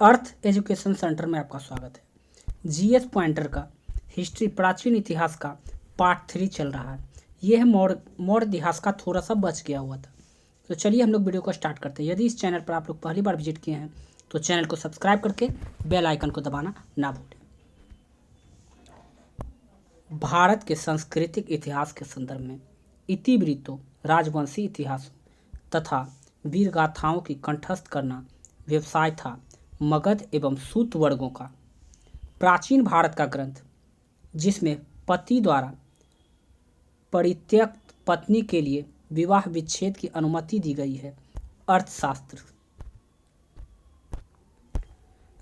अर्थ education centre में आपका स्वागत है। जीएस पॉइंटर का हिस्ट्री प्राचीन इतिहास का पार्ट 3 चल रहा है। यह है मौर्य इतिहास का थोड़ा सा बच गया हुआ था। तो चलिए हम लोग वीडियो को स्टार्ट करते हैं। यदि इस चैनल पर आप लोग पहली बार विजिट किए हैं तो चैनल को सब्सक्राइब करके बेल आइकन को दबाना ना भूलें। भारत के सांस्कृतिक इतिहास के संदर्भ में इतिवृत्तों, राजवंशी इतिहास तथा वीर गाथाओं की कंठस्थ करना व्यवसाय था मगध एवं सूत वर्गों का। प्राचीन भारत का ग्रंथ जिसमें पति द्वारा परित्यक्त पत्नी के लिए विवाह विच्छेद की अनुमति दी गई है। अर्थशास्त्र,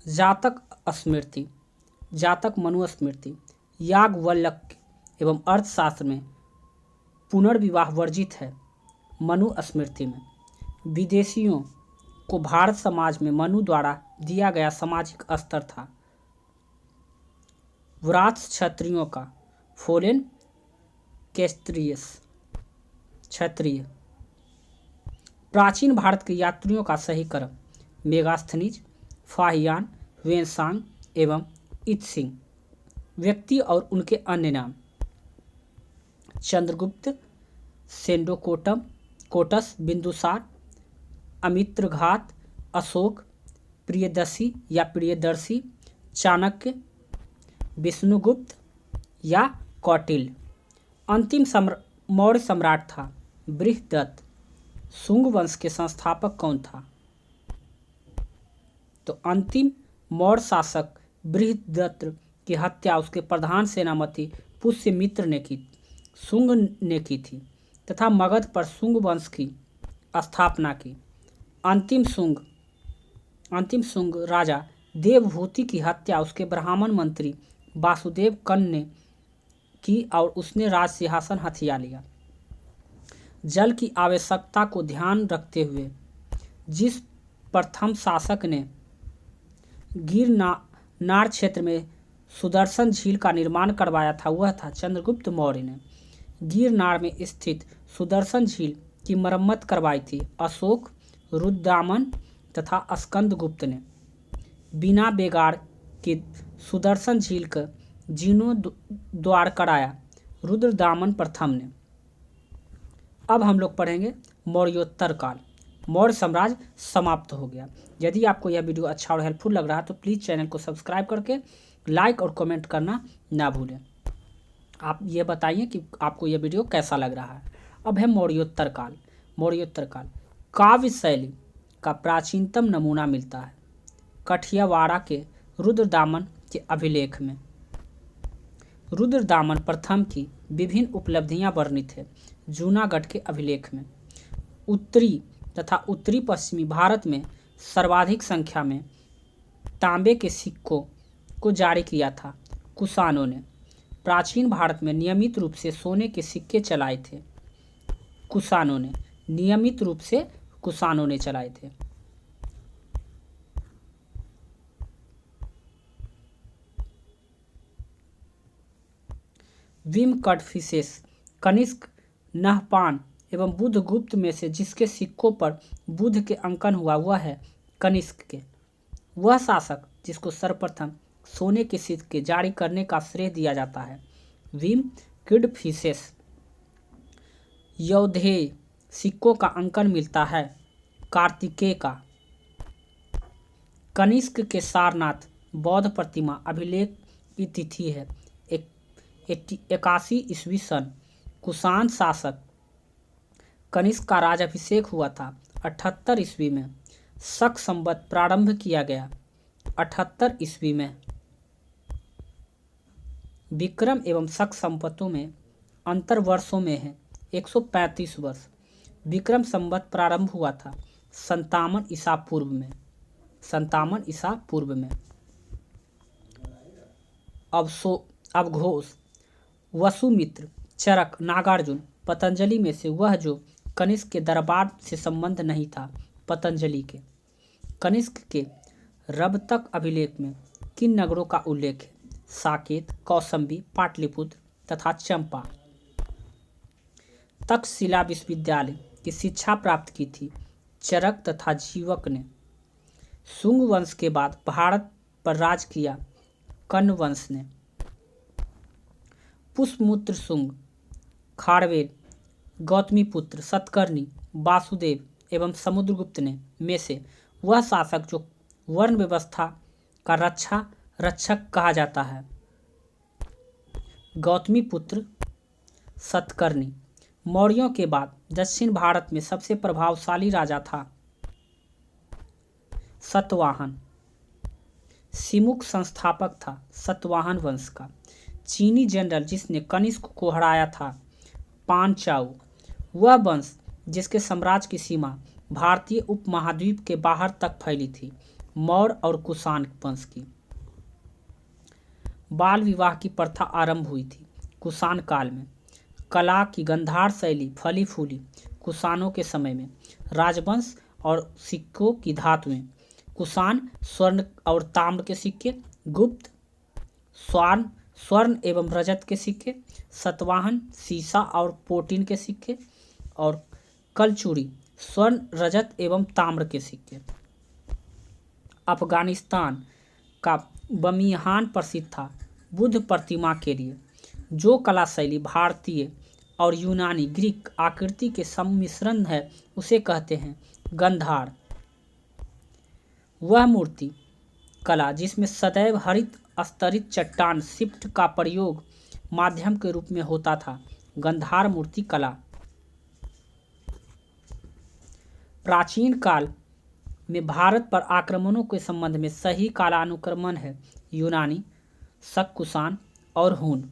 जातक स्मृति, जातक मनुस्मृति, याज्ञवल्क्य एवं अर्थशास्त्र में पुनर्विवाह वर्जित है। मनुस्मृति में विदेशियों को भारत समाज में मनु द्वारा दिया गया सामाजिक स्तर था। व्रात्स क्षत्रियों का, फोलेन कैस्ट्रियस क्षत्रिय। प्राचीन भारत के यात्रियों का सही क्रम मेगास्थनीज, फाहियान, वेनसांग एवं इत्सिंग। व्यक्ति और उनके अन्य नाम चंद्रगुप्त, सेंडोकोटम, कोटस, बिंदुसार, अमित्रघात, अशोक, प्रियदर्शी या प्रियदर्शी, चाणक्य, विष्णुगुप्त या कौटिल्य। अंतिम मौर्य सम्राट था बृहदत्त। शुंग वंश के संस्थापक कौन था? तो अंतिम मौर्य शासक बृहदत्त की हत्या उसके प्रधान सेनापति पुष्यमित्र ने की, शुंग ने की थी तथा मगध पर शुंग वंश की स्थापना की। अंतिम शुंग राजा देवभूति की हत्या उसके ब्राह्मण मंत्री वासुदेव कन ने की और उसने राज सिंहासन हथिया लिया। जल की आवश्यकता को ध्यान रखते हुए जिस प्रथम शासक ने गिरनार क्षेत्र में सुदर्शन झील का निर्माण करवाया था वह था चंद्रगुप्त मौर्य ने। गिरनार में स्थित सुदर्शन झील की मरम्मत करवाई थी अशोक, रुद्रदामन तथा स्कंदगुप्त ने। बिना बेगार के सुदर्शन झील का जीर्णोद्धार कराया रुद्रदामन प्रथम ने। अब हम लोग पढ़ेंगे मौर्योत्तर काल। मौर्य साम्राज्य समाप्त हो गया। यदि आपको यह वीडियो अच्छा और हेल्पफुल लग रहा है तो प्लीज़ चैनल को सब्सक्राइब करके लाइक और कमेंट करना ना भूलें। आप ये बताइए कि आपको यह वीडियो कैसा लग रहा है। अब है मौर्योत्तर काल। मौर्योत्तर काल काव्य शैली का प्राचीनतम नमूना मिलता है कठियावाड़ा के रुद्रदामन के अभिलेख में। रुद्रदामन प्रथम की विभिन्न उपलब्धियां वर्णित है जूनागढ़ के अभिलेख में। उत्तरी तथा उत्तरी पश्चिमी भारत में सर्वाधिक संख्या में तांबे के सिक्कों को जारी किया था कुषाणों ने। प्राचीन भारत में नियमित रूप से सोने के सिक्के चलाए थे कुषाणों ने। नियमित रूप से कुषाणों ने चलाए थे। विम कटफिसेस कनिष्क, नहपान एवं बुद्धगुप्त में से जिसके सिक्कों पर बुद्ध के अंकन हुआ वह है कनिष्क के। वह शासक जिसको सर्वप्रथम सोने के सिक्के जारी करने का श्रेय दिया जाता है। विम किडफिसेस यौधेय सिक्कों का अंकन मिलता है कार्तिकेय का। कनिष्क के सारनाथ बौद्ध प्रतिमा अभिलेख की तिथि है 81 ईस्वी सन। कुषाण शासक कनिष्क का राजाभिषेक हुआ था 78 ईस्वी में। शक संवत प्रारंभ किया गया 78 ईस्वी में। विक्रम एवं शक संवतों में अंतर वर्षों में है 135 वर्ष। विक्रम संवत प्रारंभ हुआ था 57 ईसा पूर्व में। अवघोष, वसुमित्र, चरक, नागार्जुन, पतंजलि में से वह जो कनिष्क के दरबार से संबंध नहीं था पतंजलि के। कनिष्क के रबतक अभिलेख में किन नगरों का उल्लेख है? साकेत, कौसंबी, पाटलिपुत्र तथा चंपा। तक्षशिला विश्वविद्यालय की शिक्षा प्राप्त की थी चरक तथा जीवक ने। शुंग वंश के बाद भारत पर राज किया कण्व वंश ने। पुष्यमित्र शुंग, खारवेल, गौतमीपुत्र, सतकर्णी, वासुदेव एवं समुद्रगुप्त ने में से वह शासक जो वर्ण व्यवस्था का रक्षक कहा जाता है। गौतमीपुत्र सतकर्णी मौर्यों के बाद दक्षिण भारत में सबसे प्रभावशाली राजा था। सतवाहन सिमुक संस्थापक था सतवाहन वंश का। चीनी जनरल जिसने कनिष्क को हराया था पांचाऊ। वह वंश जिसके साम्राज्य की सीमा भारतीय उपमहाद्वीप के बाहर तक फैली थी। मौर्य और कुषाण वंश की बाल विवाह की प्रथा आरंभ हुई थी कुषाण काल में। कला की गंधार शैली फली फूली कुषाणों के समय में। राजवंश और सिक्कों की धातुएं कुषाण स्वर्ण और ताम्र के सिक्के, गुप्त स्वर्ण एवं रजत के सिक्के, सतवाहन सीसा और पोटीन के सिक्के और कलचुरी स्वर्ण रजत एवं ताम्र के सिक्के। अफगानिस्तान का बमियान प्रसिद्ध था बुद्ध प्रतिमा के लिए। जो कला शैली भारतीय और यूनानी ग्रीक आकृति के सम्मिश्रण है उसे कहते हैं गंधार। वह मूर्ति कला जिसमें सदैव हरित स्तरित चट्टान शिफ्ट का प्रयोग माध्यम के रूप में होता था गंधार मूर्ति कला। प्राचीन काल में भारत पर आक्रमणों के संबंध में सही कालानुक्रमण है यूनानी, शक, कुषाण और हून।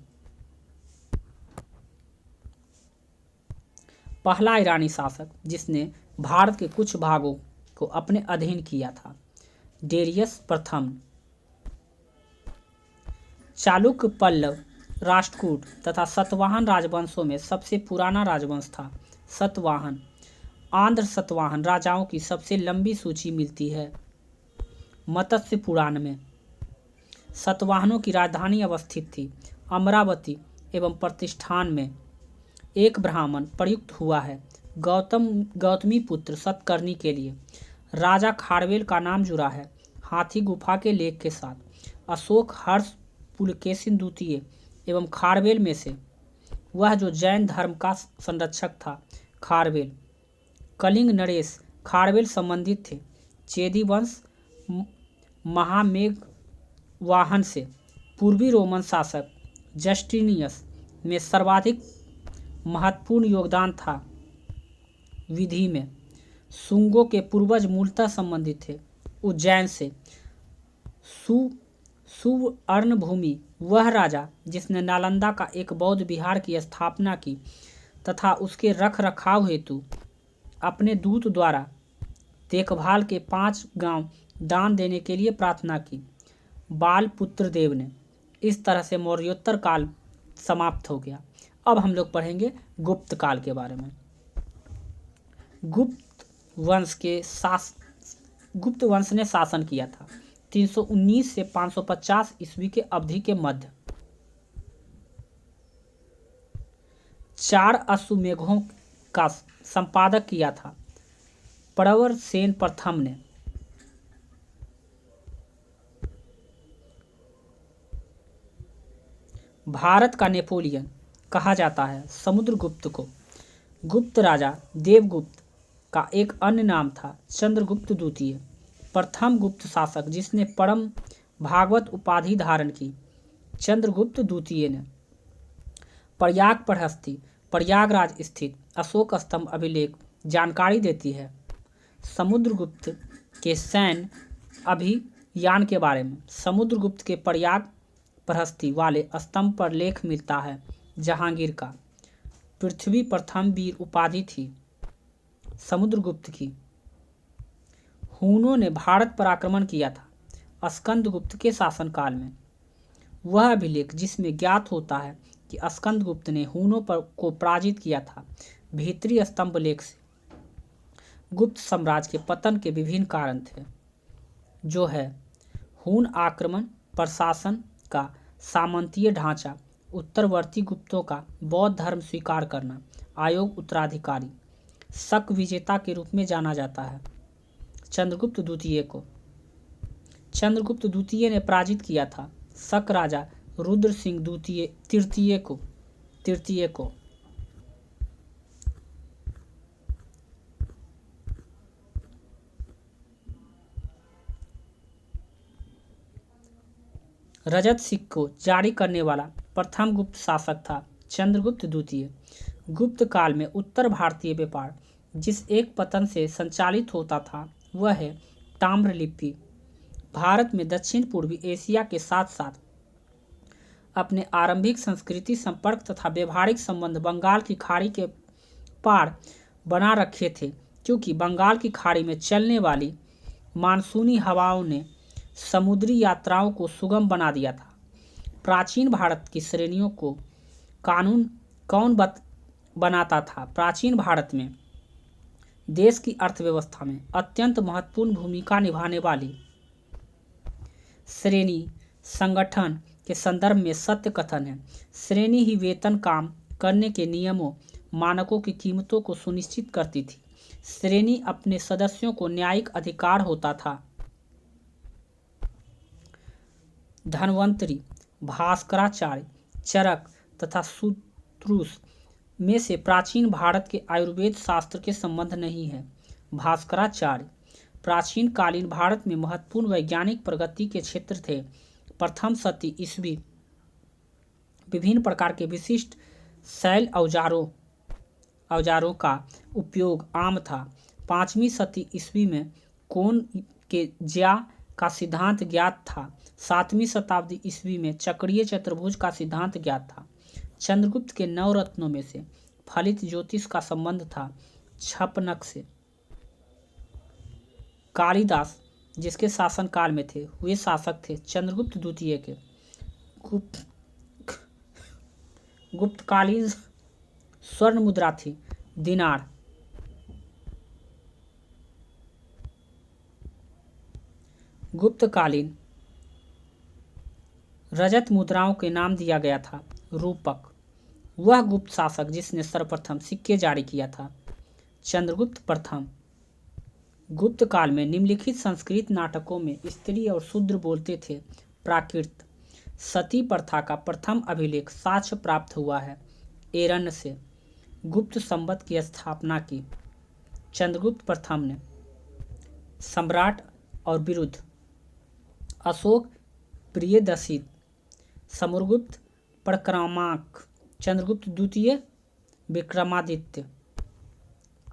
पहला ईरानी शासक जिसने भारत के कुछ भागों को अपने अधीन किया था डेरियस प्रथम। चालुक्य, पल्लव, राष्ट्रकूट तथा सतवाहन राजवंशों में सबसे पुराना राजवंश था सतवाहन। आंध्र सतवाहन राजाओं की सबसे लंबी सूची मिलती है मत्स्य पुराण में। सतवाहनों की राजधानी अवस्थित थी अमरावती एवं प्रतिष्ठान में एक ब्राह्मण प्रयुक्त हुआ है गौतमीपुत्र सतकर्णी के लिए। राजा खारवेल का नाम जुड़ा है हाथी गुफा के लेख के साथ। अशोक, हर्ष, पुलकेशिन द्वितीय एवं खारवेल में से वह जो जैन धर्म का संरक्षक था खारवेल। कलिंग नरेश खारवेल संबंधित थे। चेदी वंश महामेघवाहन से। पूर्वी रोमन शासक जस्टिनियस में सर्वाधिक महत्वपूर्ण योगदान था विधि में। शुंगों के पूर्वज मूलतः संबंधित थे उज्जैन से। सुवर्ण भूमि वह राजा जिसने नालंदा का एक बौद्ध विहार की स्थापना की तथा उसके रख रखाव हेतु अपने दूत द्वारा देखभाल के 5 गांव दान देने के लिए प्रार्थना की। बाल पुत्र देव ने। इस तरह से मौर्योत्तर काल समाप्त हो गया। अब हम लोग पढ़ेंगे गुप्त काल के बारे में। गुप्त वंश ने शासन किया था 319 से 550 ईस्वी के अवधि के मध्य। 4 अश्वमेधों का संपादक किया था प्रवर सेन प्रथम ने। भारत का नेपोलियन कहा जाता है समुद्रगुप्त को। गुप्त राजा देवगुप्त का एक अन्य नाम था चंद्रगुप्त द्वितीय। प्रथम गुप्त शासक जिसने परम भागवत उपाधि धारण की चंद्रगुप्त द्वितीय ने। प्रयागराज स्थित अशोक स्तंभ अभिलेख जानकारी देती है समुद्रगुप्त के सैन्य अभियान के बारे में। समुद्रगुप्त के प्रयाग प्रहस्ती वाले स्तंभ पर लेख मिलता है जहांगीर का। पृथ्वी प्रथम वीर उपाधि थी समुद्रगुप्त की। हूनों ने भारत पर आक्रमण किया था स्कंदगुप्त के शासनकाल में। वह अभिलेख जिसमें ज्ञात होता है कि स्कंदगुप्त ने हूनों को पराजित किया था भीतरी स्तंभ लेख से। गुप्त साम्राज्य के पतन के विभिन्न कारण थे जो है हून आक्रमण, प्रशासन का सामंतीय ढांचा, उत्तरवर्ती गुप्तों का बौद्ध धर्म स्वीकार करना, आयोग उत्तराधिकारी। शक विजेता के रूप में जाना जाता है चंद्रगुप्त द्वितीय को। चंद्रगुप्त द्वितीय ने पराजित किया था शक राजा रुद्र सिंह तृतीय को। रजत सिक्को जारी करने वाला प्रथम गुप्त शासक था चंद्रगुप्त द्वितीय। गुप्त काल में उत्तर भारतीय व्यापार जिस एक पतन से संचालित होता था वह है ताम्रलिपि। भारत में दक्षिण पूर्वी एशिया के साथ साथ अपने आरंभिक संस्कृति संपर्क तथा व्यवहारिक संबंध बंगाल की खाड़ी के पार बना रखे थे, क्योंकि बंगाल की खाड़ी में चलने वाली मानसूनी हवाओं ने समुद्री यात्राओं को सुगम बना दिया था। प्राचीन भारत की श्रेणियों को कानून कौन बनाता था? प्राचीन भारत में देश की अर्थव्यवस्था में अत्यंत महत्वपूर्ण भूमिका निभाने वाली श्रेणी संगठन के संदर्भ में सत्य कथन है। श्रेणी ही वेतन, काम करने के नियमों, मानकों की कीमतों को सुनिश्चित करती थी। श्रेणी अपने सदस्यों को न्यायिक अधिकार होता था। धन्वंतरी, भास्कराचार्य, चरक तथा सुश्रुत में से प्राचीन भारत के आयुर्वेद शास्त्र के संबंध नहीं है। भास्कराचार्य प्राचीन कालीन भारत में महत्वपूर्ण वैज्ञानिक प्रगति के क्षेत्र थे। प्रथम शती ईस्वी विभिन्न प्रकार के विशिष्ट शैल औजारों का उपयोग आम था। 5वीं शती ईस्वी में कोण के ज्या का सिद्धांत ज्ञात था। 7वीं शताब्दी ईस्वी में चक्रीय चतुर्भुज का सिद्धांत ज्ञात था। चंद्रगुप्त के 9 रत्नों में से फलित ज्योतिष का संबंध था छपनक से। कालिदास जिसके शासनकाल में थे वे शासक थे चंद्रगुप्त द्वितीय के। गुप्तकालीन स्वर्ण मुद्रा थी दिनार। गुप्तकालीन रजत मुद्राओं के नाम दिया गया था रूपक। वह गुप्त शासक जिसने सर्वप्रथम सिक्के जारी किया था चंद्रगुप्त प्रथम। गुप्त काल में निम्नलिखित संस्कृत नाटकों में स्त्री और शूद्र बोलते थे। प्राकृत सती प्रथा का प्रथम अभिलेख साक्ष्य प्राप्त हुआ है एरण्य से। गुप्त संवत की स्थापना की चंद्रगुप्त प्रथम ने। सम्राट और विरुद्ध अशोक प्रियदर्शी, समुद्रगुप्त परक्रमाक, चंद्रगुप्त द्वितीय विक्रमादित्य,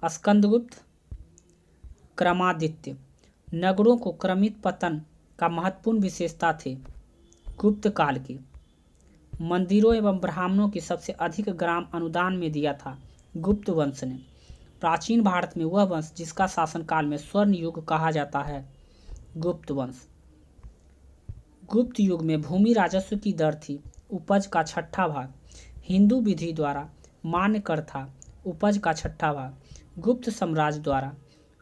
स्कंदगुप्त क्रमादित्य। नगरों को क्रमित पतन का महत्वपूर्ण विशेषता थे। गुप्त काल की मंदिरों एवं ब्राह्मणों की सबसे अधिक ग्राम अनुदान में दिया था गुप्त वंश ने। प्राचीन भारत में वह वंश जिसका शासनकाल में स्वर्ण युग कहा जाता है गुप्त वंश। गुप्त युग में भूमि राजस्व की दर थी उपज का 6ठा भाग। हिंदू विधि द्वारा मान्य कर था उपज का 6ठा भाग। गुप्त साम्राज्य द्वारा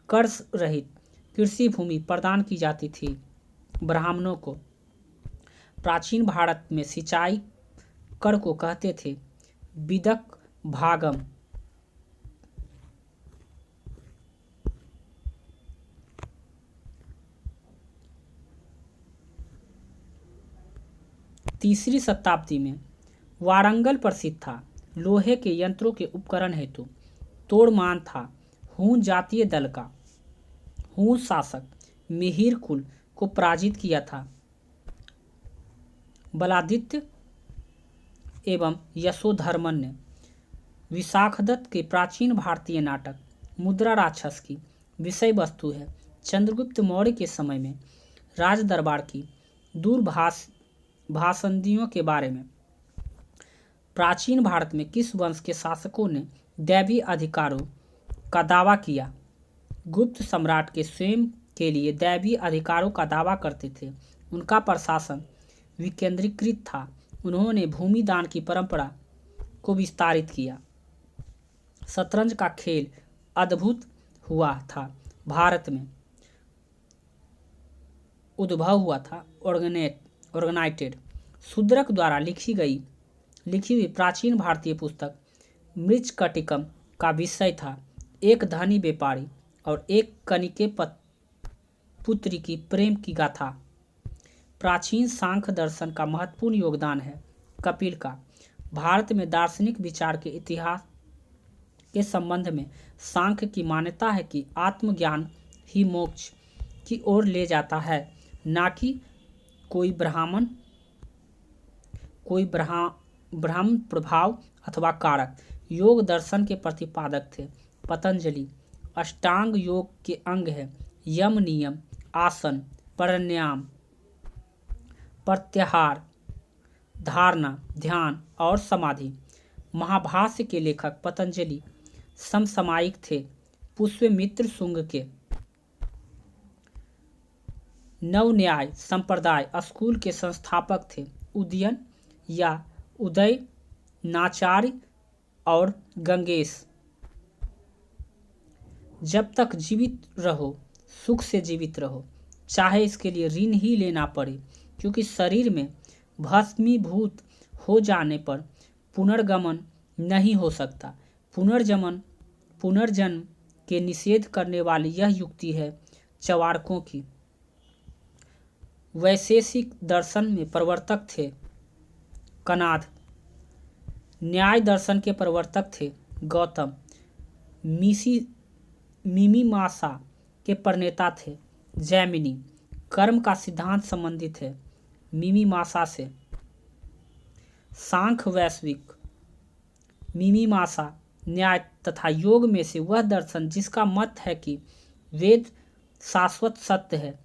कर रहित कृषि भूमि प्रदान की जाती थी ब्राह्मणों को। प्राचीन भारत में सिंचाई कर को कहते थे विदक भागम। तीसरी शताब्दी में वारंगल प्रसिद्ध था लोहे के यंत्रों के उपकरण हेतु। तोड़मान था हूण जातीय दल का। हूण शासक मिहिर कुल को पराजित किया था। बलादित्य एवं यशोधर्मन ने। विशाखदत्त के प्राचीन भारतीय नाटक मुद्रा राक्षस की विषय वस्तु है चंद्रगुप्त मौर्य के समय में राज दरबार की भाषंदियों के बारे में। प्राचीन भारत में किस वंश के शासकों ने दैवीय अधिकारों का दावा किया? गुप्त सम्राट के स्वयं के लिए दैवीय अधिकारों का दावा करते थे। उनका प्रशासन विकेंद्रीकृत था। उन्होंने भूमि दान की परंपरा को विस्तारित किया। शतरंज का खेल अद्भुत हुआ था भारत में उद्भव हुआ था ऑर्गेनाइटेड। शूद्रक द्वारा लिखी हुई प्राचीन भारतीय पुस्तक मृच्छकटिकम का विषय था एक धनी व्यापारी और एक कनिके पुत्री की प्रेम की गाथा। प्राचीन सांख्य दर्शन का महत्वपूर्ण योगदान है। कपिल का भारत में दार्शनिक विचार के इतिहास के संबंध में सांख्य की मान्यता है कि आत्मज्ञान ही मोक्ष की ओर ले जाता है, ना कि कोई ब्रह्म प्रभाव अथवा कारक। योग दर्शन के प्रतिपादक थे। पतंजलि अष्टांग योग के अंग है यम, नियम, आसन, प्राणायाम, प्रत्याहार, धारणा, ध्यान और समाधि। महाभाष्य के लेखक पतंजलि समसामयिक थे। पुष्यमित्र शुंग के नवन्याय संप्रदाय स्कूल के संस्थापक थे। उदयन या उदय नाचार्य और गंगेश। जब तक जीवित रहो सुख से जीवित रहो, चाहे इसके लिए ऋण ही लेना पड़े, क्योंकि शरीर में भस्मीभूत हो जाने पर पुनर्गमन नहीं हो सकता। पुनर्जन्म के निषेध करने वाली यह युक्ति है चवारकों की। वैशेषिक दर्शन में प्रवर्तक थे कणाद। न्याय दर्शन के प्रवर्तक थे गौतम। मीमांसा के प्रणेता थे जैमिनी। कर्म का सिद्धांत संबंधित है मीमांसा से। सांख्य वैश्विक, मीमांसा न्याय तथा योग में से वह दर्शन जिसका मत है कि वेद शाश्वत सत्य है।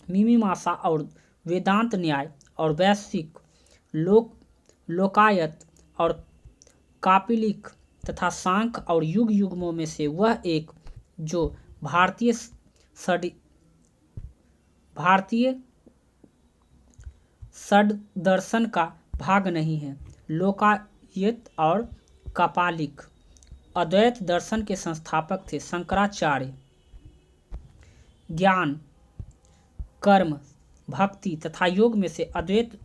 मीमांसा और वेदांत न्याय और वैश्विक लोकायत और कापिलिक तथा सांख्य और युगमों में से वह एक जो भारतीय षड्दर्शन का भाग नहीं है। लोकायत और कापालिक। अद्वैत दर्शन के संस्थापक थे शंकराचार्य। ज्ञान, कर्म, भक्ति तथा योग में से अद्वैत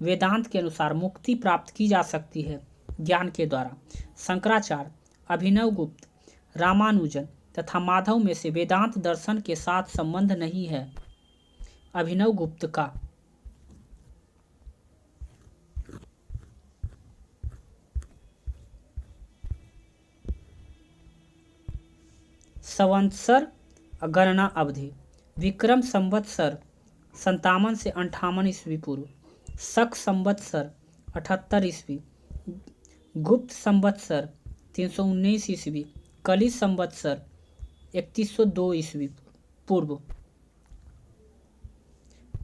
वेदांत के अनुसार मुक्ति प्राप्त की जा सकती है ज्ञान के द्वारा। शंकराचार्य, अभिनव गुप्त, रामानुजन तथा माधव में से वेदांत दर्शन के साथ संबंध नहीं है। अभिनव गुप्त का संवत्सर गणना अवधि विक्रम संवत्सर 57 से 58 ईस्वी पूर्व, शक संवत्सर 78 ईस्वी, गुप्त संवत्सर 319 ईस्वी, कली संवत्सर 3102 ईस्वी पूर्व।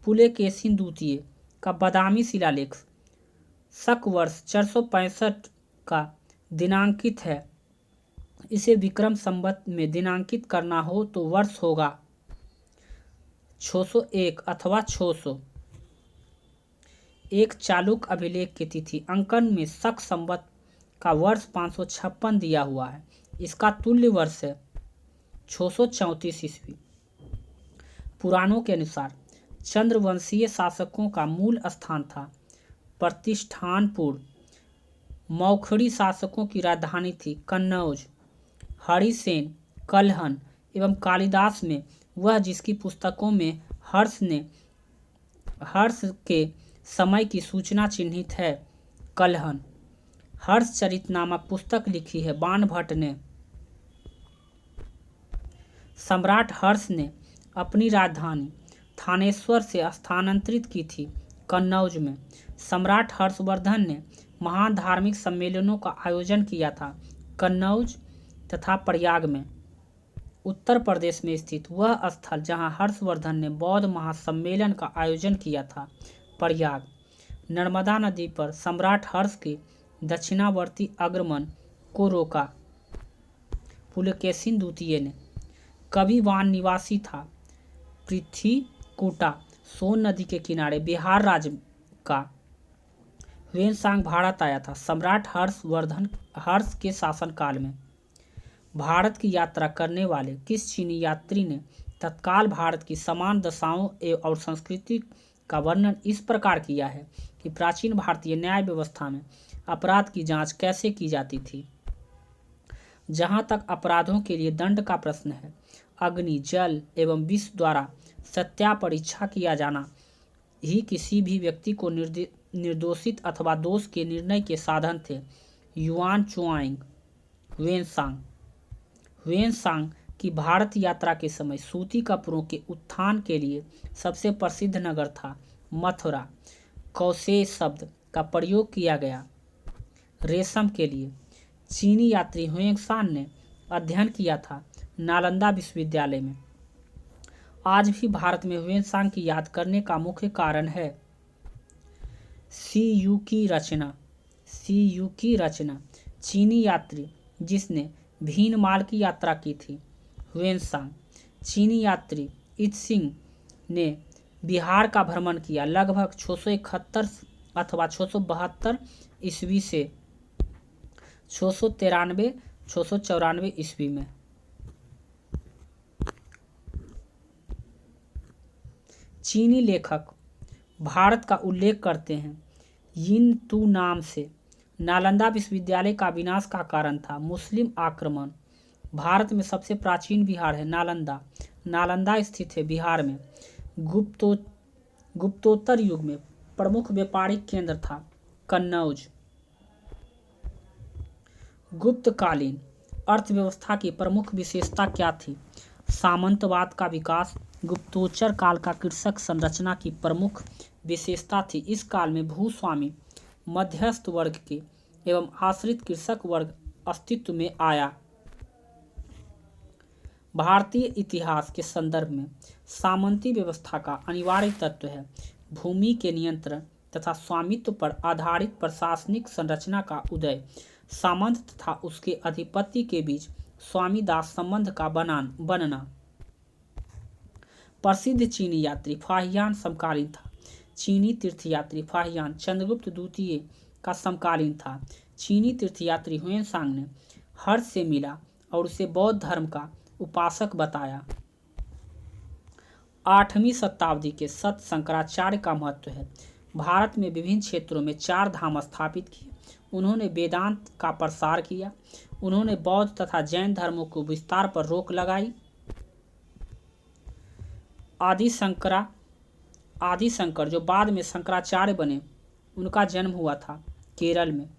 पुलकेशिन द्वितीय का बादामी शिलालेख शक वर्ष 465 का दिनांकित है। इसे विक्रम संवत में दिनांकित करना हो तो वर्ष होगा 601 अथवा 600। एक चालुक अभिलेख की तिथि अंकन में शक संवत का वर्ष 556 दिया हुआ है। इसका तुल्य वर्ष है 634 ईस्वी। पुराणों के अनुसार चंद्रवंशीय शासकों का मूल स्थान था प्रतिष्ठानपुर। मौखड़ी शासकों की राजधानी थी कन्नौज। हरिसेन, कल्हन एवं कालिदास में वह जिसकी पुस्तकों में हर्ष के समय की सूचना चिन्हित है कल्हन। हर्षचरित नामक पुस्तक लिखी है बाणभट्ट ने। सम्राट हर्ष ने अपनी राजधानी थानेश्वर से स्थानांतरित की थी कन्नौज में। सम्राट हर्षवर्धन ने महान धार्मिक सम्मेलनों का आयोजन किया था कन्नौज तथा प्रयाग में। उत्तर प्रदेश में स्थित वह स्थल जहां हर्षवर्धन ने बौद्ध महासम्मेलन का आयोजन किया था प्रयाग। नर्मदा नदी पर सम्राट हर्ष के दक्षिणावर्ती अग्रमण को रोका पुलकेशिन द्वितीय ने। कविवान निवासी था पृथ्वीकूटा सोन नदी के किनारे बिहार राज्य का। ह्वेनसांग भारत आया था सम्राट हर्ष के शासनकाल में। भारत की यात्रा करने वाले किस चीनी यात्री ने तत्काल भारत की समान दशाओं और संस्कृति का वर्णन इस प्रकार किया है कि प्राचीन भारतीय न्याय व्यवस्था में अपराध की जांच कैसे की जाती थी। जहां तक अपराधों के लिए दंड का प्रश्न है, अग्नि, जल एवं विष द्वारा सत्या परीक्षा किया जाना ही किसी भी व्यक्ति को निर्दोषित अथवा दोष के निर्णय के साधन थे। युआन चुआंग वेनसांग की भारत यात्रा के समय सूती कपड़ों के उत्थान के लिए सबसे प्रसिद्ध नगर था मथुरा। कौशे शब्द का प्रयोग किया गया रेशम के लिए। चीनी यात्री हुएंसान ने अध्ययन किया था नालंदा विश्वविद्यालय में। आज भी भारत में हुएंसांग की याद करने का मुख्य कारण है सीयू की रचना। चीनी यात्री जिसने भीनमाल की यात्रा की थी हुएंसांग। चीनी यात्री इत्सिंग ने बिहार का भ्रमण किया लगभग 671 अथवा 672 ईस्वी से 694 ईस्वी में। चीनी लेखक भारत का उल्लेख करते हैं यिन तू नाम से नालंदा विश्वविद्यालय का विनाश का कारण था मुस्लिम आक्रमण। भारत में सबसे प्राचीन विहार है नालंदा स्थित है बिहार में। गुप्तोत्तर युग में प्रमुख व्यापारिक केंद्र था कन्नौज। गुप्तकालीन अर्थव्यवस्था की प्रमुख विशेषता क्या थी? सामंतवाद का विकास। गुप्तोत्तर काल का कृषक संरचना की प्रमुख विशेषता थी। इस काल में भूस्वामी मध्यस्थ वर्ग के एवं आश्रित कृषक वर्ग अस्तित्व में आया। भारतीय इतिहास के संदर्भ में सामंती व्यवस्था का अनिवार्य तत्व है भूमि के नियंत्रण तथा स्वामित्व पर आधारित प्रशासनिक संरचना का उदय। सामंत तथा उसके अधिपति के बीच स्वामी दास संबंध का बनना। प्रसिद्ध चीनी यात्री फाहियान समकालीन था। चीनी तीर्थयात्री फाहियान चंद्रगुप्त द्वितीय का समकालीन था। चीनी तीर्थयात्री हुएंसांग ने हर्ष से मिला और उसे बौद्ध धर्म का उपासक बताया। 8वीं शताब्दी के संत शंकराचार्य का महत्व है। भारत में विभिन्न क्षेत्रों में 4 धाम स्थापित किए। उन्होंने वेदांत का प्रसार किया। उन्होंने बौद्ध तथा जैन धर्मों को विस्तार पर रोक लगाई। आदि शंकर जो बाद में शंकराचार्य बने उनका जन्म हुआ था केरल में।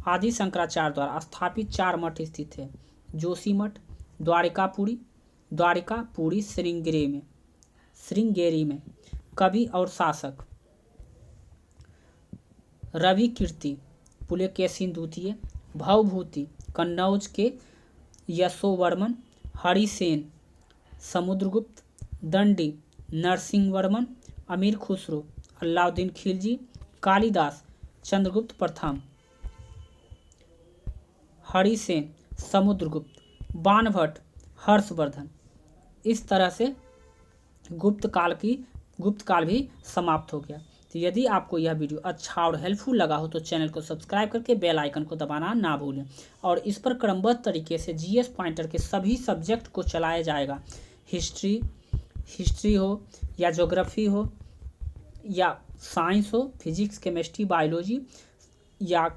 आदि शंकराचार्य द्वारा स्थापित 4 मठ स्थित है जोशी मठ, द्वारिकापुरी, श्रृंगेरी में। कवि और शासक रवि कीर्ति पुलकेशिन द्वितीय, भवभूति कन्नौज के यशोवर्मन, हरिसेन समुद्रगुप्त, दंडी नरसिंहवर्मन, अमीर खुसरो अलाउद्दीन खिलजी, कालिदास चंद्रगुप्त प्रथम, हरिसेन समुद्रगुप्त, बाणभट्ट हर्षवर्धन। इस तरह से गुप्त काल भी समाप्त हो गया। तो यदि आपको यह वीडियो अच्छा और हेल्पफुल लगा हो तो चैनल को सब्सक्राइब करके बेल आइकन को दबाना ना भूलें। और इस पर क्रमबद्ध तरीके से जीएस पॉइंटर के सभी सब्जेक्ट को चलाया जाएगा। हिस्ट्री हो या ज्योग्राफी हो या साइंस हो, फिजिक्स, केमिस्ट्री, बायोलॉजी या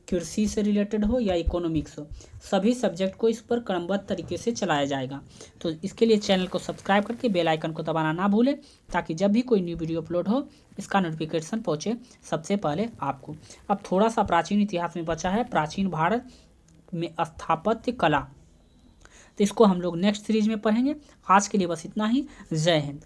कृषि से रिलेटेड हो या इकोनॉमिक्स हो, सभी सब्जेक्ट को इस पर क्रमबद्ध तरीके से चलाया जाएगा। तो इसके लिए चैनल को सब्सक्राइब करके बेल आइकन को दबाना ना भूलें ताकि जब भी कोई न्यू वीडियो अपलोड हो इसका नोटिफिकेशन पहुंचे सबसे पहले आपको। अब थोड़ा सा प्राचीन इतिहास में बचा है, प्राचीन भारत में स्थापत्य कला, तो इसको हम लोग नेक्स्ट सीरीज में पढ़ेंगे। आज के लिए बस इतना ही। जय हिंद।